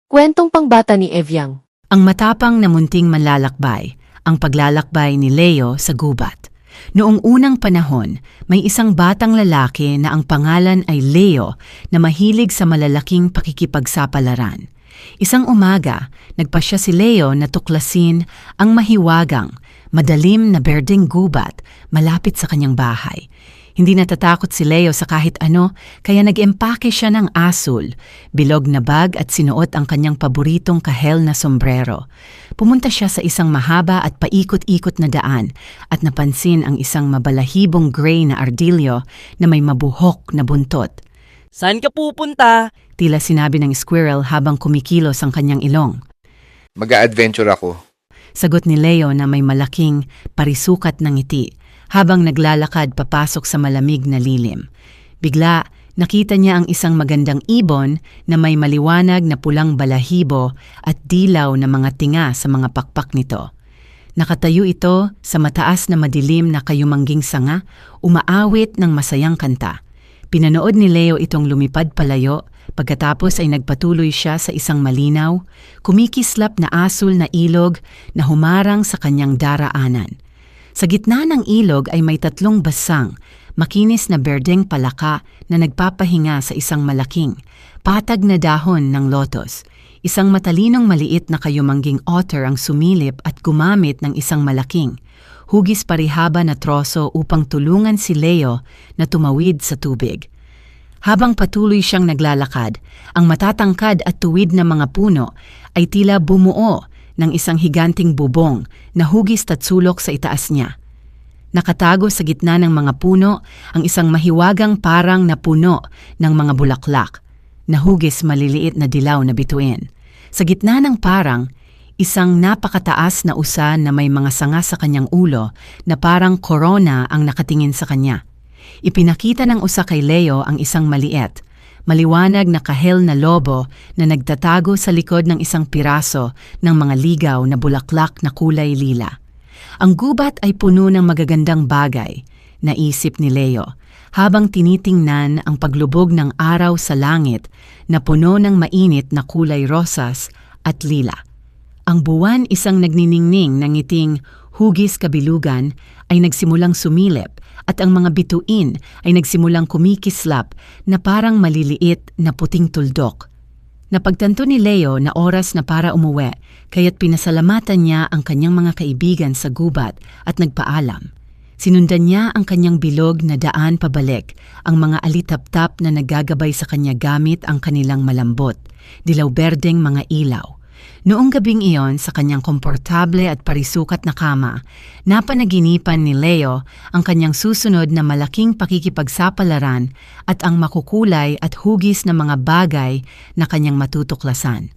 Kwentong pangbata ni Evyang. Ang matapang na munting manlalakbay, ang paglalakbay ni Leo sa gubat. Noong unang panahon, may isang batang lalaki na ang pangalan ay Leo na mahilig sa malalaking pakikipagsapalaran. Isang umaga, nagpasya si Leo na tuklasin ang mahiwagang, madalim na berdeng gubat malapit sa kanyang bahay. Hindi natatakot si Leo sa kahit ano, kaya nag-empake siya ng asul, bilog na bag at sinuot ang kanyang paboritong kahel na sombrero. Pumunta siya sa isang mahaba at paikot-ikot na daan at napansin ang isang mabalahibong gray na ardilyo na may mabuhok na buntot. Saan ka pupunta? Tila sinabi ng squirrel habang kumikilos ang kanyang ilong. Mag-a-adventure ako. Sagot ni Leo na may malaking parisukat ng ngiti habang naglalakad papasok sa malamig na lilim. Bigla, nakita niya ang isang magandang ibon na may maliwanag na pulang balahibo at dilaw na mga tinga sa mga pakpak nito. Nakatayo ito sa mataas na madilim na kayumangging sanga, umaawit ng masayang kanta. Pinanood ni Leo itong lumipad palayo, pagkatapos ay nagpatuloy siya sa isang malinaw, kumikislap na asul na ilog na humarang sa kanyang daraanan. Sa gitna ng ilog ay may tatlong basang, makinis na berdeng palaka na nagpapahinga sa isang malaking, patag na dahon ng lotos. Isang matalinong maliit na kayumangging otter ang sumilip at gumamit ng isang malaking, hugis parihaba na troso upang tulungan si Leo na tumawid sa tubig. Habang patuloy siyang naglalakad, ang matatangkad at tuwid na mga puno ay tila bumuo ng isang higanting bubong na hugis at sulok sa itaas niya. Nakatago sa gitna ng mga puno ang isang mahiwagang parang na puno ng mga bulaklak, na hugis maliliit na dilaw na bituin. Sa gitna ng parang, isang napakataas na usa na may mga sanga sa kanyang ulo na parang korona ang nakatingin sa kanya. Ipinakita ng usa kay Leo ang isang maliit, maliwanag na kahel na lobo na nagtatago sa likod ng isang piraso ng mga ligaw na bulaklak na kulay lila. Ang gubat ay puno ng magagandang bagay, naisip ni Leo, habang tinitingnan ang paglubog ng araw sa langit na puno ng mainit na kulay rosas at lila. Ang buwan, isang nagniningning ng ngiting hugis kabilugan, ay nagsimulang sumilip at ang mga bituin ay nagsimulang kumikislap na parang maliliit na puting tuldok. Napagtanto ni Leo na oras na para umuwi, kaya't pinasalamatan niya ang kanyang mga kaibigan sa gubat at nagpaalam. Sinundan niya ang kanyang bilog na daan pabalik, ang mga alitap-tap na naggagabay sa kanya gamit ang kanilang malambot, dilaw-berdeng mga ilaw. Noong gabing iyon sa kanyang komportable at parisukat na kama, napanaginipan ni Leo ang kanyang susunod na malaking pakikipagsapalaran at ang makukulay at hugis na mga bagay na kanyang matutuklasan.